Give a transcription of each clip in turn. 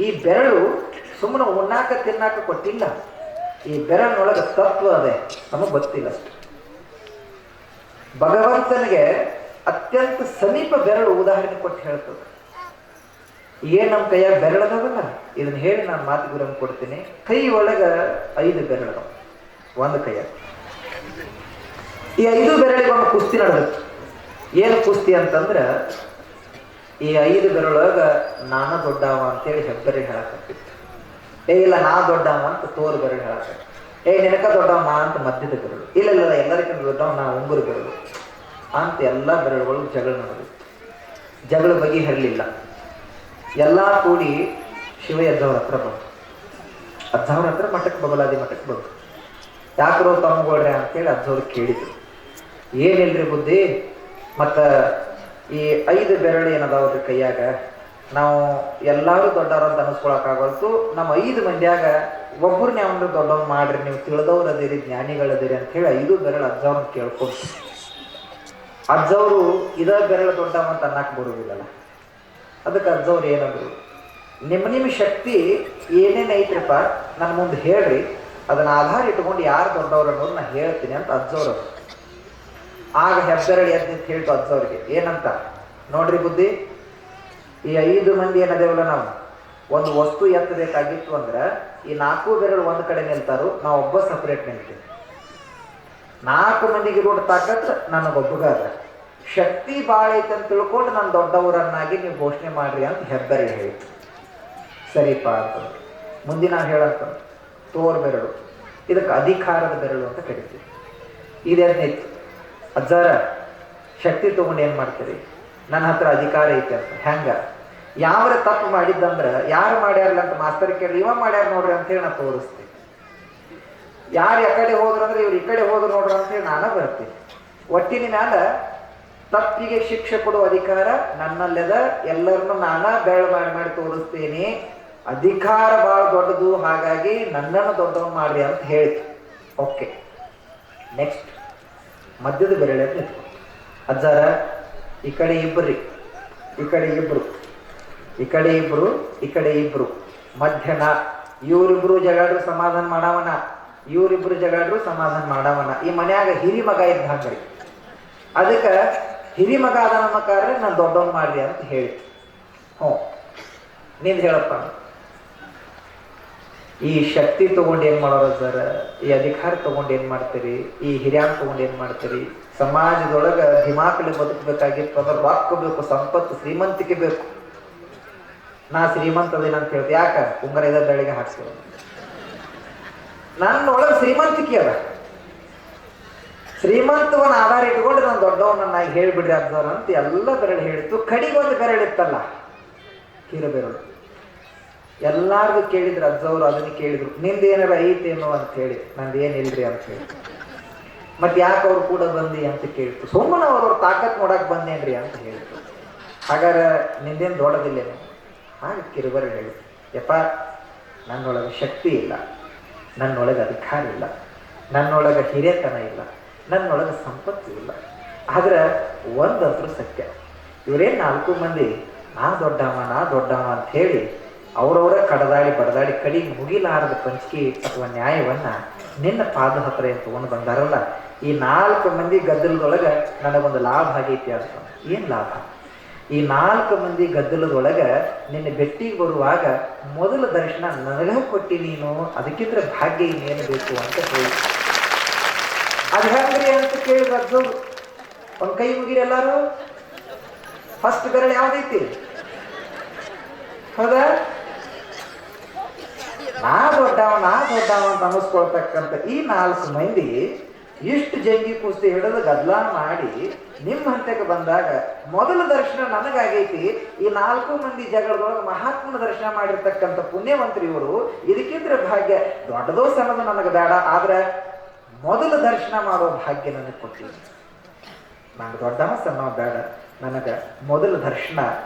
ಈ ಬೆರಳು ಸುಮ್ಮನೆ ಉಣ್ಣಾಕ ತಿನ್ನಾಕ ಕೊಟ್ಟಿಲ್ಲ. ಈ ಬೆರಳಿನೊಳಗೆ ತತ್ವ ಅದೇ ನಮಗೆ ಗೊತ್ತಿಲ್ಲ ಅಷ್ಟು. ಭಗವಂತನಿಗೆ ಅತ್ಯಂತ ಸಮೀಪ ಬೆರಳು ಉದಾಹರಣೆ ಕೊಟ್ಟು ಹೇಳ್ತದೆ. ಏನ್ ನಮ್ಮ ಕೈಯಾಗ ಬೆರಳದವಲ್ಲ, ಇದನ್ನ ಹೇಳಿ ನಾನು ಮಾತು ಗುರಂ ಕೊಡ್ತೀನಿ. ಕೈ ಒಳಗ 5 ಬೆರಳದವ ಒಂದು ಕೈಯಾಗ. ಈ 5 ಬೆರಳಿಗೆ ಒಂದು ಕುಸ್ತಿ ನಡೆದಿತ್ತು. ಏನು ಕುಸ್ತಿ ಅಂತಂದ್ರ, ಈ 5 ಬೆರಳೊಳಗ ನಾನ ದೊಡ್ಡವ ಅಂತೇಳಿ ಹೆಬ್ಬೆರಳು ಹೇಳಕತ್ತಿತ್ತು. ಇಲ್ಲ ನಾ ದೊಡ್ಡವ ಅಂತ ತೋರು ಬೆರಳು ಹೇಳಕತ್ತಿತ್ತು. ನಿನಕ ದೊಡ್ಡವ ನಾ ಅಂತ ಮಧ್ಯದ ಬೆರಳು. ಇಲ್ಲ ಎಲ್ಲರಿಗಿಂತ ದೊಡ್ಡವ ನಾ ಉಂಗುರು ಬೆರಳು ಅಂತ ಎಲ್ಲ ಬೆರಳುಗಳು ಜಗಳ ನಡೆದಿತ್ತು. ಜಗಳ ಬಗೆಹರಲಿಲ್ಲ. ಎಲ್ಲ ಕೂಡಿ ಶಿವ ಅಜ್ಜವ್ರ ಹತ್ರ ಬಂತು. ಅಜ್ಜವ್ರ ಹತ್ರ ಮಠಕ್ಕೆ ಬಬಲಾದಿ ಮಠಕ್ಕೆ ಬಂತು. ಯಾಕ್ರೋ ತಮ್ಮಗೊಳ್ರೆ ಅಂತೇಳಿ ಅಜ್ಜವ್ರು ಕೇಳಿದ್ರು. ಏನಿಲ್ರಿ ಬುದ್ಧಿ, ಮತ್ತು ಈ 5 ಬೆರಳು ಏನದಾವ್ರಿ ಕೈಯಾಗ, ನಾವು ಎಲ್ಲರೂ ದೊಡ್ಡವ್ರ ಅಂತ ಅನಿಸ್ಕೊಳಕ್ಕಾಗಲ್ತು. ನಮ್ಮ 5 ಮಂದಿಯಾಗ ಒಬ್ಬರನ್ನೇ ಅವನು ದೊಡ್ಡವ್ರು ಮಾಡ್ರಿ, ನೀವು ತಿಳಿದವ್ರು ಅದಿರಿ, ಜ್ಞಾನಿಗಳದಿರಿ ಅಂತ ಹೇಳಿ 5 ಬೆರಳು ಅಜ್ಜವ್ರನ್ನ ಕೇಳ್ಕೊಂಡು, ಅಜ್ಜವರು ಇದ ಬೆರಳು ದೊಡ್ಡವ ಅಂತ ಅನ್ನಕ್ಕೆ ಬರುವುದಿಲ್ಲಲ್ಲ. ಅದಕ್ಕೆ ಅಜ್ಜವ್ರು ಏನಂದ್ರು, ನಿಮ್ಮ ಶಕ್ತಿ ಏನೇನು ಐತ್ರಪ್ಪ ನನ್ನ ಮುಂದೆ ಹೇಳ್ರಿ, ಅದನ್ನ ಆಧಾರ ಇಟ್ಕೊಂಡು ಯಾರು ದೊಡ್ಡವ್ರು ಅನ್ನೋದು ನಾ ಹೇಳ್ತೀನಿ ಅಂತ ಅಜ್ಜವ್ರು. ಆಗ ಹೆಬ್ಬೆರಳು ಎದ್ದು ಅಂತ ಹೇಳ್ತು ಅಜ್ಜವ್ರಿಗೆ. ಏನಂತ ನೋಡ್ರಿ ಬುದ್ಧಿ, ಈ 5 ಮಂದಿ ಏನದೇವಲ್ಲ, ನಾವು ಒಂದು ವಸ್ತು ಎತ್ತಬೇಕಾಗಿತ್ತು ಅಂದ್ರೆ ಈ 4 ಬೆರಳು ಒಂದು ಕಡೆ ನಿಲ್ತಾರು, ನಾವು ಒಬ್ಬ ಸಪ್ರೇಟ್ ನಿಲ್ತೀವಿ. 4 ಮಂದಿಗೆ ರೋಡ್ ತಾಕತ್ ನನಗೊಬ್ಬಗಾದ ಶಕ್ತಿ ಭಾಳ ಐತೆ ಅಂತ ತಿಳ್ಕೊಂಡು ನಾನು ದೊಡ್ಡವರನ್ನಾಗಿ ನೀವು ಘೋಷಣೆ ಮಾಡ್ರಿ ಅಂತ ಹೆಬ್ಬೆರಳು ಹೇಳಿತು. ಸರಿಪ ಅಂತ ಮುಂದಿನ ಹೇಳಂತ ತೋರ್ ಬೆರಳು, ಇದಕ್ಕೆ ಅಧಿಕಾರದ ಬೆರಳು ಅಂತ ಕರಿತೀವಿ. ಇದೇನಿತ್ತು, ಅಜ್ಜಾರ ಶಕ್ತಿ ತಗೊಂಡು ಏನು ಮಾಡ್ತೀರಿ, ನನ್ನ ಹತ್ರ ಅಧಿಕಾರ ಐತೆ ಅಂತ. ಹೆಂಗ, ಯಾವ್ರ ತಪ್ಪು ಮಾಡಿದ್ದಂದ್ರೆ ಯಾರು ಮಾಡ್ಯಾರಲ್ಲ ಅಂತ ಮಾಸ್ತರ್ ಕೇಳಿ, ಇವ ಮಾಡ್ಯಾರ ನೋಡ್ರಿ ಅಂತ ಹೇಳಿ ನಾನು ತೋರಿಸ್ತೀನಿ. ಯಾರು ಆ ಕಡೆ ಹೋದ್ರಂದ್ರೆ ಇವ್ರು ಈ ಕಡೆ ಹೋದ್ರು ನೋಡ್ರಿ ಅಂತ ಹೇಳಿ ನಾನು ಬರ್ತೀನಿ. ಒಟ್ಟಿನ ಮ್ಯಾಲ ತಪ್ಪಿಗೆ ಶಿಕ್ಷೆ ಕೊಡುವ ಅಧಿಕಾರ ನನ್ನಲ್ಲದ, ಎಲ್ಲರನ್ನು ನಾನಾ ಬೆರಳು ಮಾಡಿ ತೋರಿಸ್ತೀನಿ. ಅಧಿಕಾರ ಭಾಳ ದೊಡ್ಡದು, ಹಾಗಾಗಿ ನನ್ನನ್ನು ದೊಡ್ಡವನು ಮಾಡ್ರಿ ಅಂತ ಹೇಳಿತು. ಓಕೆ, ನೆಕ್ಸ್ಟ್ ಮಧ್ಯದ ಬೆರಳೆ ನಿಂತು, ಅಜ್ಜಾರ ಈ ಕಡೆ ಇಬ್ಬರಿ, ಈ ಕಡೆ ಇಬ್ರು, ಈ ಕಡೆ ಇಬ್ರು, ಈ ಕಡೆ ಇಬ್ರು, ಮಧ್ಯನ ಇವರಿಬ್ರು ಜಗಾಡ್ರು ಸಮಾಧಾನ ಮಾಡವನ, ಇವರಿಬ್ರು ಜಗಾಡ್ರು ಸಮಾಧಾನ ಮಾಡವನ. ಈ ಮನ್ಯಾಗ ಹಿರಿ ಮಗ ಇದ್ದ ಹಾಗ್ರಿ, ಅದಕ್ಕೆ ಹಿರಿ ಮಗ ಅದ ನಮ್ಮ ಕಾರ್ಯ ನಾನು ದೊಡ್ಡವನ್ ಮಾಡ್ರಿ ಅಂತ ಹೇಳಿ. ನೀನ್ ಹೇಳಪ್ಪ, ಈ ಶಕ್ತಿ ತಗೊಂಡು ಏನ್ ಮಾಡೋರು ಸರ್, ಈ ಅಧಿಕಾರ ತಗೊಂಡು ಏನ್ ಮಾಡ್ತೀರಿ, ಈ ಹಿರಿಯಾನ್ ತಗೊಂಡು ಏನ್ ಮಾಡ್ತೀರಿ? ಸಮಾಜದೊಳಗ ಧಿಮಾಕಲಿ ಬದುಕಬೇಕಾಗಿತ್ತು ಅಂದ್ರೆ ರೊಕ್ಕ ಬೇಕು, ಸಂಪತ್ತು, ಶ್ರೀಮಂತಿಕೆ ಬೇಕು. ನಾ ಶ್ರೀಮಂತ ಅದೇನಂತ ಹೇಳ್ತಿ, ಯಾಕ ಉಂಗರ ಇದ ಬೆಳಿಗ್ಗೆ ಹಾಕ್ತೀವಿ, ನನ್ನೊಳಗೆ ಶ್ರೀಮಂತಿಕೆ ಅದ. ಶ್ರೀಮಂತವನ್ನ ಆಧಾರ ಇಟ್ಕೊಂಡು ನಾನು ದೊಡ್ಡವನ್ನ ಹೇಳ್ಬಿಡ್ರಿ ಅಜ್ಜವ್ರ ಅಂತ ಎಲ್ಲ ಬೆರಳು ಹೇಳಿತ್ತು. ಕಡಿಗೊಂದು ಬೆರಳು ಇತ್ತಲ್ಲ, ಕಿರ ಬೆರಳು. ಎಲ್ಲಾರ್ಗು ಕೇಳಿದ್ರು ಅಜ್ಜವ್ರು, ಅದನ್ನ ಕೇಳಿದ್ರು, ನಿಂದೇನಾರ ಐತೇನೋ ಅಂತ ಹೇಳಿ. ನಂದೇನಿಲ್ರಿ ಅಂತ ಹೇಳಿ. ಮತ್ತೆ ಯಾಕೆ ಅವ್ರು ಕೂಡ ಬಂದಿ ಅಂತ ಕೇಳಿತ್ತು. ಸುಮ್ಮನೆ ಅವ್ರವ್ರ ತಾಕತ್ ನೋಡಕ್ ಬಂದೇನ್ರಿ ಅಂತ ಹೇಳಿದ್ರು. ಹಾಗಾದ್ರೆ ನಿಂದೇನು ದೊಡ್ಡದಿಲ್ಲೇನು? ಹಾಗೆ ಕಿರುಬೆರಳು ಹೇಳಿದ್ರು, ಯಪ್ಪ ನನ್ನೊಳಗೆ ಶಕ್ತಿ ಇಲ್ಲ, ನನ್ನೊಳಗೆ ಅಧಿಕಾರ ಇಲ್ಲ, ನನ್ನೊಳಗೆ ಹಿರಿಯತನ ಇಲ್ಲ, ನನ್ನೊಳಗೆ ಸಂಪತ್ತು ಇಲ್ಲ. ಆದ್ರೆ ಒಂದಂತರೂ ಸತ್ಯ, ಇವರೇನು 4 ಮಂದಿ ನಾ ದೊಡ್ಡವ ಅಂತ ಹೇಳಿ ಅವ್ರವ್ರ ಕಡದಾಡಿ ಬಡದಾಡಿ ಕಡಿಗೆ ಮುಗಿಲಾರದ ಪಂಚಿಕೆ ಅಥವಾ ನ್ಯಾಯವನ್ನ ನಿನ್ನ ಪಾದ ಹತ್ರ ಏನು ತಗೊಂಡು ಬಂದಾರಲ್ಲ, ಈ 4 ಮಂದಿ ಗದ್ದಲದೊಳಗೆ ನನಗೊಂದು ಲಾಭ ಆಗೈತಿ ಅಂತ. ಏನು ಲಾಭ? ಈ 4 ಮಂದಿ ಗದ್ದಲದೊಳಗೆ ನಿನ್ನ ಬೆಟ್ಟಿಗೆ ಬರುವಾಗ ಮೊದಲ ದರ್ಶನ ನನಗ ಕೊಟ್ಟಿ ನೀನು, ಅದಕ್ಕಿಂತ ಭಾಗ್ಯ ಇನ್ನೇನು ಬೇಕು ಅಂತ ಹೇಳಿ. ಅದು ಹೆಂಗ್ರಿ ಅಂತ ಕೇಳಿದ್ರು ಅಜ್ಜವ್ರು. ಒಂದು ಕೈ ಮುಗಿರಿ ಎಲ್ಲಾರು. ಫಸ್ಟ್ ಬೆರಳು ಯಾವ್ದೈತಿ? ಹೌದಾ? ನಾ ದೊಡ್ಡವ ಅಂತ ಅನ್ನಿಸ್ಕೊಳ್ತಕ್ಕಂಥ ಈ 4 ಮಂದಿ ಇಷ್ಟು ಜಂಗಿ ಕುಸ್ತಿ ಹಿಡಿದು ಗದ್ಲ ಮಾಡಿ ನಿಮ್ಮ ಹಂತಕ್ಕೆ ಬಂದಾಗ ಮೊದಲ ದರ್ಶನ ನನಗಾಗೈತಿ. ಈ 4 ಮಂದಿ ಜಗಳದೊಳಗೆ ಮಹಾತ್ಮನ ದರ್ಶನ ಮಾಡಿರ್ತಕ್ಕಂಥ ಪುಣ್ಯವಂತರು ಇವರು. ಇದಕ್ಕಿಂತ ಭಾಗ್ಯ ದೊಡ್ಡದೋ ಸಣ್ಣದು ನನಗೆ ಬೇಡ, ಆದ್ರೆ ಮೊದಲ ದರ್ಶನ ಮಾಡೋ ಭಾಗ್ಯ ನನಗೆ ಕೊಟ್ಟಿದ್ದೀನಿ. ನಾನು ದೊಡ್ಡವ ಸಣ್ಣವ ಬೇಡ, ನನಗೆ ಮೊದಲ ದರ್ಶನ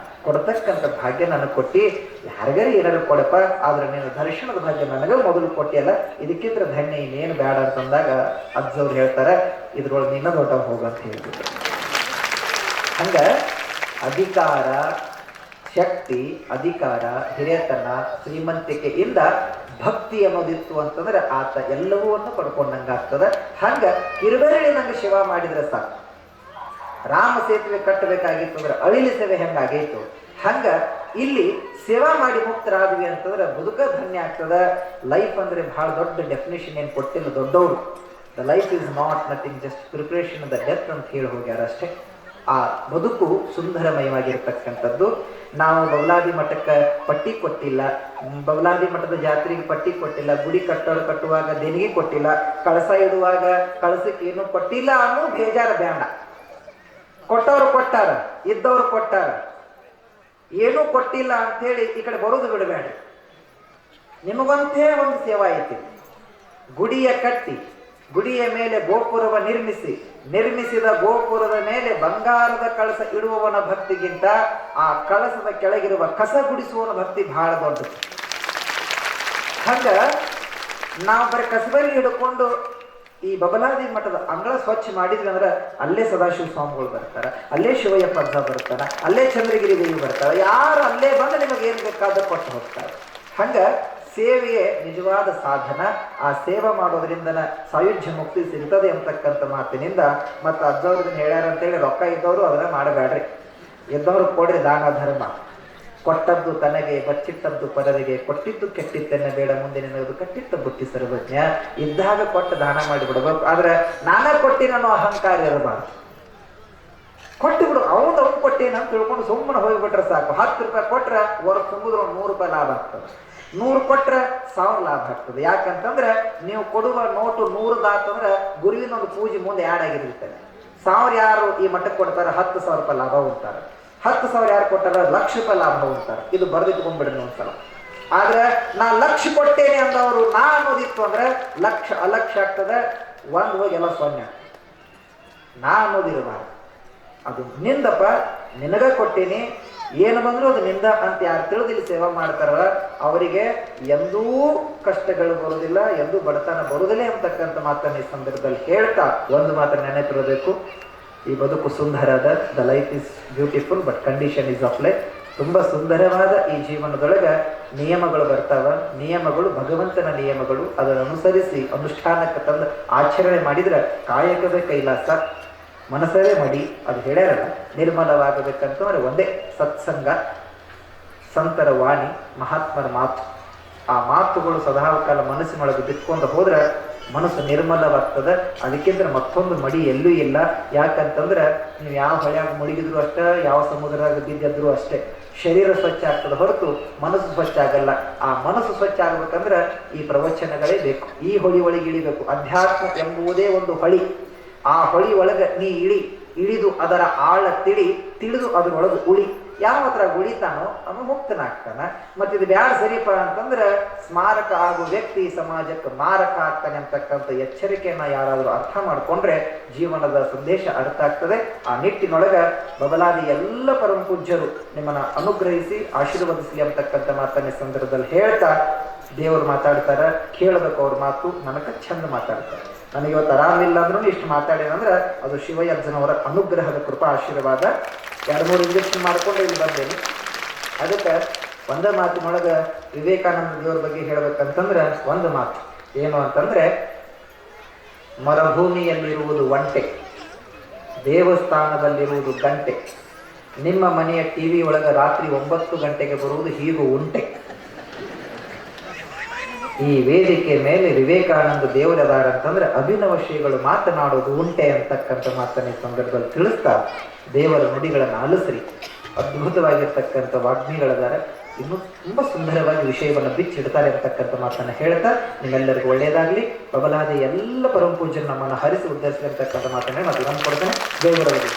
ಕೊಡ್ತಕ್ಕಂಥ ಭಾಗ್ಯ ನನಗೆ ಕೊಟ್ಟು, ಯಾರಿಗಾರು ಏನಾರು ಕೊಡಪ್ಪ, ಆದ್ರೆ ನೀನು ದರ್ಶನದ ಭಾಗ್ಯ ನನಗೆ ಮೊದಲು ಕೊಟ್ಟಿಯಲ್ಲ, ಇದಕ್ಕಿಂತ ಧನ್ಯ ಇನ್ನೇನು ಬೇಡ ಅಂತಂದಾಗ ಅಜ್ಜವ್ರು ಹೇಳ್ತಾರೆ, ಇದ್ರೊಳಗೆ ನಿನ್ನ ದೊಡ್ಡವ ಹೋಗಂತ ಹೇಳ್ಬಿಟ್ಟು. ಹಂಗ ಅಧಿಕಾರ, ಶಕ್ತಿ, ಅಧಿಕಾರ, ಹಿರಿಯತನ, ಶ್ರೀಮಂತಿಕೆಯಿಂದ ಭಕ್ತಿ ಅನ್ನೋದಿತ್ತು ಅಂತಂದ್ರೆ ಆತ ಎಲ್ಲವನ್ನೂ ಪಡ್ಕೊಂಡಂಗಾಗ್ತದ. ಹಂಗ ಕಿರುಬೆರಳಿನಂಗೆ ಸೇವಾ ಮಾಡಿದ್ರೆ ಸಾಕು. ರಾಮ ಸೇತುವೆ ಕಟ್ಟಬೇಕಾಗಿತ್ತು ಅಂದ್ರೆ ಅಳಿಲಿ ಸೇವೆ ಹೆಂಗಾಗೈತು ಹಂಗ ಇಲ್ಲಿ ಸೇವಾ ಮಾಡಿ ಮುಕ್ತರಾದ್ವಿ ಅಂತಂದ್ರೆ ಬದುಕ ಧನ್ಯ ಆಗ್ತದ. ಲೈಫ್ ಅಂದ್ರೆ ಬಹಳ ದೊಡ್ಡ ಡೆಫಿನೇಷನ್ ಏನು ಕೊಟ್ಟಿಲ್ಲ ದೊಡ್ಡವರು. The life is not nothing just preparation the death ಅಂತ ಹೇಳಿ ಹೋಗ್ಯಾರ ಅಷ್ಟೇ. ಆ ಬದುಕು ಸುಂದರಮಯವಾಗಿರ್ತಕ್ಕಂಥದ್ದು. ನಾವು ಬಬಲಾದಿ ಮಠಕ್ಕೆ ಪಟ್ಟಿ ಕೊಟ್ಟಿಲ್ಲ, ಬಬಲಾದಿ ಮಠದ ಜಾತ್ರೆಗೆ ಪಟ್ಟಿ ಕೊಟ್ಟಿಲ್ಲ, ಗುಡಿ ಕಟ್ಟುವಾಗ ದೇಣಿಗೆ ಕೊಟ್ಟಿಲ್ಲ, ಕಳಸ ಇಡುವಾಗ ಕಳಸಕ್ಕೆ ಏನೂ ಕೊಟ್ಟಿಲ್ಲ ಅನ್ನೋ ಬೇಜಾರ ಬೇಡ. ಕೊಟ್ಟವ್ರು ಕೊಟ್ಟಾರ, ಇದ್ದವ್ರು ಕೊಟ್ಟಾರ, ಏನೂ ಕೊಟ್ಟಿಲ್ಲ ಅಂಥೇಳಿ ಈ ಕಡೆ ಬರೋದು ಬಿಡಬೇಡ. ನಿಮಗಂತೇ ಒಂದು ಸೇವಾ ಐತಿ. ಗುಡಿಯ ಕಟ್ಟಿ, ಗುಡಿಯ ಮೇಲೆ ಗೋಪುರವ ನಿರ್ಮಿಸಿದ ಗೋಪುರದ ಮೇಲೆ ಬಂಗಾರದ ಕಳಸ ಇಡುವವನ ಭಕ್ತಿಗಿಂತ ಆ ಕಳಸದ ಕೆಳಗಿರುವ ಕಸ ಗುಡಿಸುವವನ ಭಕ್ತಿ ಬಹಳ ದೊಡ್ಡದು. ಹಂಗ ನಾವು ಬರೀ ಕಸಬಲ್ಲಿ ಹಿಡ್ಕೊಂಡು ಈ ಬಬಲಾದಿ ಮಠದ ಅಂಗಳ ಸ್ವಚ್ಛ ಮಾಡಿದ್ವಿ ಅಂದ್ರೆ ಅಲ್ಲೇ ಸದಾಶಿವ ಸ್ವಾಮಿಗಳು ಬರ್ತಾರ, ಅಲ್ಲೇ ಶಿವಯ್ಯಪ್ಪ ಅಜ್ಜ ಬರ್ತಾರ, ಅಲ್ಲೇ ಚಂದ್ರಗಿರಿ ದೇವಿ ಬರ್ತಾರ. ಯಾರು ಅಲ್ಲೇ ಬಂದು ನಿಮಗೆ ಏನು ಬೇಕಾದ ಕೊಟ್ಟು ಹೋಗ್ತಾರೆ. ಹಂಗ ಸೇವೆಯೇ ನಿಜವಾದ ಸಾಧನ. ಆ ಸೇವೆ ಮಾಡೋದ್ರಿಂದ ಸಾಯುಜ್ಯ ಮುಕ್ತಿ ಸಿಗ್ತದೆ ಅಂತಕ್ಕಂಥ ಮಾತಿನಿಂದ ಮತ್ತು ಅಜ್ಜವ್ರದನ್ನ ಹೇಳ್ಯಾರ ಅಂತೇಳಿ ರೊಕ್ಕ ಇದ್ದವರು ಅದನ್ನ ಮಾಡಬೇಡ್ರಿ. ಇದ್ದವ್ರು ಕೊಡ್ರಿ ದಾನ ಧರ್ಮ. ಕೊಟ್ಟದ್ದು ತನಗೆ, ಬಚ್ಚಿಟ್ಟದ್ದು ಪರರಿಗೆ, ಕೊಟ್ಟಿದ್ದು ಕೆಟ್ಟಿದ್ದನ್ನ ಬೇಡ, ಮುಂದೆ ನಿನಗದು ಕಟ್ಟಿಟ್ಟ ಬುತ್ತಿ ಸರ್ವಜ್ಞ. ಇದ್ದಾಗ ಕೊಟ್ಟು ದಾನ ಮಾಡಿಬಿಡ್ಬೇಕು. ಆದ್ರೆ ನಾನೇ ಕೊಟ್ಟಿನ ಅನ್ನೋ ಅಹಂಕಾರ ಇರಬಾರ್ದು. ಕೊಟ್ಟು ಬಿಡು, ಅವ್ನು ಕೊಟ್ಟೇನ ಅಂತ ತಿಳ್ಕೊಂಡು ಸುಮ್ಮನೆ ಹೋಗಿಬಿಟ್ರೆ ಸಾಕು. 10 ರೂಪಾಯಿ ಕೊಟ್ರೆ ವರ್ಷ ತುಂಬಿದ್ರೆ ಒಂದು 100 ರೂಪಾಯಿ ಲಾಭ ಆಗ್ತದೆ. 100 ಕೊಟ್ರೆ 1000 ಲಾಭ ಆಗ್ತದೆ. ಯಾಕಂತಂದ್ರೆ ನೀವು ಕೊಡುವ ನೋಟು 100ದಾತಂದ್ರೆ ಗುರುವಿನ ಒಂದು ಪೂಜೆ ಮುಂದೆ ಆ್ಯಡ್ ಆಗಿರ್ತಾರೆ. 1000 ಯಾರು ಈ ಮಟ್ಟಕ್ಕೆ ಕೊಡ್ತಾರೆ? 10,000 ರೂಪಾಯಿ ಲಾಭ ಉಂಟಾರೆ. 10,000 ಯಾರು ಕೊಟ್ಟಾರ? 1,00,000 ರೂಪಾಯಿ ಲಾಭ ಉಂಟಾರೆ. ಇದು ಬರೆದಿಟ್ಕೊಂಡ್ಬಿಡ್ರಿ ಒಂದ್ಸಲ. ಆದ್ರೆ ನಾ 1,00,000 ಕೊಟ್ಟೇನೆ ಅಂದವರು ನಾ ಅನ್ನೋದಿತ್ತು ಅಂದ್ರೆ ಲಕ್ಷ ಅಲಕ್ಷ ಆಗ್ತದೆ. ಒಂದು ಹೋಗಿ ಎಲ್ಲ 0. ನಾ ಅನ್ನೋದಿರಬಾರ್ದು. ಅದು ನಿಂದಪ್ಪ, ನಿನಗ ಕೊಟ್ಟೇನಿ, ಏನು ಬಂದ್ರು ಅದು ನಿಂದ ಅಂತ ಯಾರು ತಿಳಿದಿಲ್ಲಿ ಸೇವಾ ಮಾಡ್ತಾರ ಅವರಿಗೆ ಎಂದೂ ಕಷ್ಟಗಳು ಬರುವುದಿಲ್ಲ, ಎಂದೂ ಬಡತನ ಬರುವುದಿಲ್ಲ ಅಂತಕ್ಕಂಥ ಮಾತನ್ನ ಈ ಸಂದರ್ಭದಲ್ಲಿ ಹೇಳ್ತಾ ಒಂದು ಮಾತನ್ನ ನೆನಪಿರಬೇಕು. ಈ ಬದುಕು ಸುಂದರದ, the life is beautiful but condition is of life. ತುಂಬ ಸುಂದರವಾದ ಈ ಜೀವನದೊಳಗೆ ನಿಯಮಗಳು ಬರ್ತಾವ. ನಿಯಮಗಳು ಭಗವಂತನ ನಿಯಮಗಳು. ಅದನ್ನು ಅನುಸರಿಸಿ ಅನುಷ್ಠಾನಕ್ಕೆ ತಂದು ಆಚರಣೆ ಮಾಡಿದ್ರೆ ಕಾಯಕವೇ ಕೈಲಾಸ, ಮನಸ್ಸವೇ ಮಡಿ. ಅದು ಹೇಳ್ಯಾರಲ್ಲ, ನಿರ್ಮಲವಾಗಬೇಕಂತಂದ್ರೆ ಒಂದೇ ಸತ್ಸಂಗ, ಸಂತರ ವಾಣಿ, ಮಹಾತ್ಮರ ಮಾತು. ಆ ಮಾತುಗಳು ಸದಾಕಾಲ ಮನಸ್ಸಿನೊಳಗೆ ಬಿತ್ಕೊಂಡು ಹೋದ್ರೆ ಮನಸ್ಸು ನಿರ್ಮಲವಾಗ್ತದೆ. ಅದಕ್ಕಿಂತ ಮತ್ತೊಂದು ಮಡಿ ಎಲ್ಲೂ ಇಲ್ಲ. ಯಾಕಂತಂದ್ರೆ ನೀವು ಯಾವ ಹೊಳೆಯಾಗ ಮುಳುಗಿದ್ರು ಅಷ್ಟೇ, ಯಾವ ಸಮುದ್ರದಾಗ ಬಿದ್ದಿದ್ರು ಅಷ್ಟೇ. ಶರೀರ ಸ್ವಚ್ಛ ಆಗ್ತದೆ ಹೊರತು ಮನಸ್ಸು ಸ್ವಚ್ಛ ಆಗಲ್ಲ. ಆ ಮನಸ್ಸು ಸ್ವಚ್ಛ ಆಗ್ಬೇಕಂದ್ರೆ ಈ ಪ್ರವಚನಗಳೇ ಬೇಕು. ಈ ಹೊಳಿ ಒಳಗೆ ಇಳಿಬೇಕು. ಅಧ್ಯಾತ್ಮ ಎಂಬುದೇ ಒಂದು ಹೊಳಿ. ಆ ಹೊಳಿ ಒಳಗೆ ನೀ ಇಳಿದು ಅದರ ಆಳ ತಿಳಿದು ಅದ್ರೊಳಗೆ ಉಳಿ. ಯಾವ ಹತ್ರ ಉಳಿತಾನೋ ಅವನು ಮುಕ್ತನಾಗ್ತಾನ. ಮತ್ತೆ ಇದು ಬ್ಯಾಡ ಸರಿಪ ಅಂತಂದ್ರೆ ಸ್ಮಾರಕ ಆಗೋ ವ್ಯಕ್ತಿ ಸಮಾಜಕ್ಕೆ ಮಾರಕ ಆಗ್ತಾನೆ ಅಂತಕ್ಕಂಥ ಎಚ್ಚರಿಕೆಯನ್ನ ಯಾರಾದರೂ ಅರ್ಥ ಮಾಡ್ಕೊಂಡ್ರೆ ಜೀವನದ ಸಂದೇಶ ಅರ್ಥ ಆಗ್ತದೆ. ಆ ನಿಟ್ಟಿನೊಳಗೆ ಬಬಲಾದಿ ಎಲ್ಲ ಪರಮ ಪೂಜ್ಯರು ನಿಮ್ಮನ್ನ ಅನುಗ್ರಹಿಸಿ ಆಶೀರ್ವದಿಸಲಿ ಅಂತಕ್ಕಂಥ ಮಾತನ್ನ ಸಂದರ್ಭದಲ್ಲಿ ಹೇಳ್ತಾ ದೇವರು ಮಾತಾಡ್ತಾರ. ಕೇಳಬೇಕು ಅವ್ರ ಮಾತು. ನನಗೆ ಚಂದ ಮಾತಾಡ್ತಾರೆ. ನನಗೆ ಇವತ್ತು ಆರಾಮಿಲ್ಲ ಅಂದ್ರೂ ಇಷ್ಟು ಮಾತಾಡೇನಂದ್ರೆ ಅದು ಶಿವಯ್ಯಜ್ಜನವರ ಅನುಗ್ರಹದ ಕೃಪಾ ಆಶೀರ್ವಾದ. 2-3 ಇಂಜೆಕ್ಷನ್ ಮಾಡ್ಕೊಂಡು ಇಲ್ಲಿ ಬಂದೇನೆ. ಅದಕ್ಕೆ ಒಂದೇ ಮಾತಿನೊಳಗೆ ವಿವೇಕಾನಂದ ದೇವ್ರ ಬಗ್ಗೆ ಹೇಳ್ಬೇಕಂತಂದ್ರೆ ಒಂದು ಮಾತು ಏನು ಅಂತಂದ್ರೆ, ಮರುಭೂಮಿಯಲ್ಲಿರುವುದು ಒಂಟೆ, ದೇವಸ್ಥಾನದಲ್ಲಿರುವುದು ಗಂಟೆ, ನಿಮ್ಮ ಮನೆಯ ಟಿವಿ ಒಳಗೆ ರಾತ್ರಿ 9 ಗಂಟೆಗೆ ಬರುವುದು ಹೀಗೂ ಉಂಟೆ. ಈ ವೇದಿಕೆ ಮೇಲೆ ವಿವೇಕಾನಂದ ದೇವರದಾರ ಅಂತಂದ್ರೆ ಅಭಿನವ ಶ್ರೀಗಳು ಮಾತನಾಡೋದು ಉಂಟೆ ಅಂತಕ್ಕಂಥ ಮಾತನ್ನ ಈ ಸಂದರ್ಭದಲ್ಲಿ ತಿಳಿಸ್ತಾ ದೇವರ ನುಡಿಗಳನ್ನು ಆಲಿಸ್ರಿ. ಅದ್ಭುತವಾಗಿರ್ತಕ್ಕಂಥ ವಾಗ್ಮಿಗಳದಾರ. ಇನ್ನೂ ತುಂಬಾ ಸುಂದರವಾಗಿ ವಿಷಯವನ್ನು ಬಿಚ್ಚಿಡ್ತಾರೆ ಅಂತಕ್ಕಂಥ ಮಾತನ್ನ ಹೇಳ್ತಾ ನಿಮ್ಮೆಲ್ಲರಿಗೂ ಒಳ್ಳೆಯದಾಗಲಿ. ಬಬಲಾದಿ ಎಲ್ಲ ಪರಮ ಪೂಜ್ಯರು ನಮ್ಮನ್ನು ಹರಿಸಿ ಉದ್ದೇಶಿಸಿರ್ತಕ್ಕಂಥ ಮಾತನ್ನೇ ಮತ್ತೆ ನಾನು ಕೊಡ್ತೇನೆ. ದೇವರವರಿಗೆ